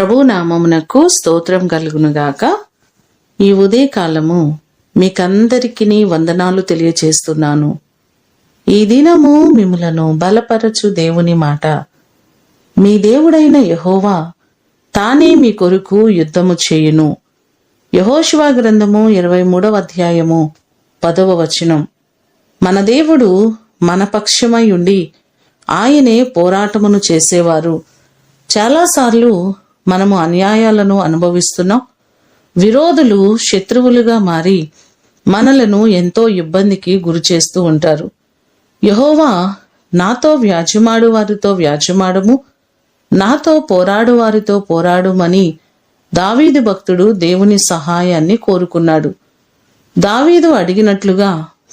ప్రభు నామమునకు స్తోత్రం కలుగునుగాక. ఈ ఉదయకాలము మీకందరికీ వందనాలు తెలియచేస్తున్నాను. ఈ దినము మిమ్ములను బలపరచు దేవుని మాట. మీ దేవుడైన యెహోవా తానే మీ కొరకు యుద్ధము చేయును. యెహోషువ గ్రంథము 23వ అధ్యాయము 10వ వచనం. మన దేవుడు మన పక్షమై ఉండి ఆయనే పోరాటమును చేసేవారు. చాలాసార్లు మనము అన్యాయాలను అనుభవిస్తున్నాం. విరోధులు శత్రువులుగా మారి మనలను ఎంతో ఇబ్బందికి గురి చేస్తూ ఉంటారు. యెహోవా నాతో వ్యాజ్యమాడు వారితో వ్యాజ్యమాడము, నాతో పోరాడు వారితో పోరాడుమని దావీదు భక్తుడు దేవుని సహాయాన్ని కోరుకున్నాడు. దావీదు అడిగినట్లుగా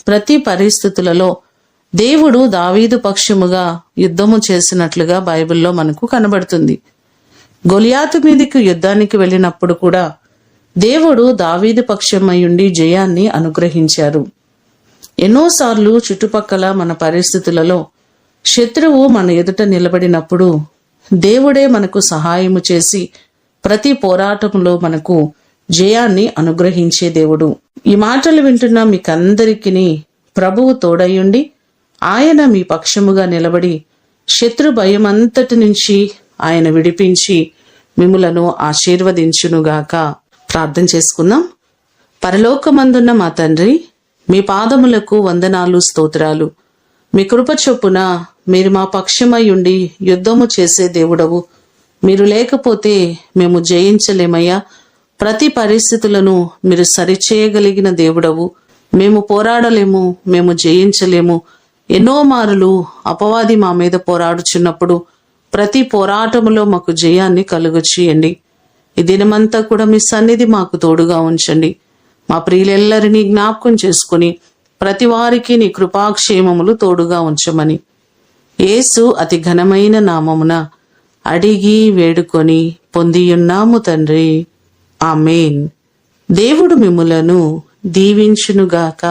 ప్రతి పరిస్థితులలో దేవుడు దావీదు పక్షముగా యుద్ధము చేసినట్లుగా బైబిల్లో మనకు కనబడుతుంది. గొలియాతు మీదికి యుద్ధానికి వెళ్ళినప్పుడు కూడా దేవుడు దావీదు పక్షమయ్యుండి జయాన్ని అనుగ్రహించారు. ఎన్నోసార్లు చుట్టుపక్కల మన పరిస్థితులలో శత్రువు మన ఎదుట నిలబడినప్పుడు దేవుడే మనకు సహాయము చేసి ప్రతి పోరాటంలో మనకు జయాన్ని అనుగ్రహించే దేవుడు. ఈ మాటలు వింటున్న మీకందరికీ ప్రభువు తోడయుండి ఆయన మీ పక్షముగా నిలబడి శత్రు భయమంతటి నుంచి ఆయన విడిపించి మిమ్ములను ఆశీర్వదించునుగాక. ప్రార్థన చేసుకుందాం. పరలోకమందున్న మా తండ్రి, మీ పాదములకు వందనాలు, స్తోత్రాలు. మీ కృప చొప్పున మీరు మా పక్షమై ఉండి యుద్ధము చేసే దేవుడవు. మీరు లేకపోతే మేము జయించలేమయ్యా. ప్రతి పరిస్థితులను మీరు సరిచేయగలిగిన దేవుడవు. మేము పోరాడలేము, మేము జయించలేము. ఎన్నో మారులు అపవాది మా మీద పోరాడుచున్నప్పుడు ప్రతి పోరాటములో మాకు జయాన్ని కలుగు చేయండి. ఈ దినమంతా కూడా మీ సన్నిధి మాకు తోడుగా ఉంచండి. మా ప్రియులెల్లరినీ జ్ఞాపకం చేసుకుని ప్రతి వారికి నీ కృపాక్షేమములు తోడుగా ఉంచమని యేసు అతి ఘనమైన నామమున అడిగి వేడుకొని పొందియున్నాము తండ్రి. ఆమేన్. దేవుడు మిమ్ములను దీవించునుగాక.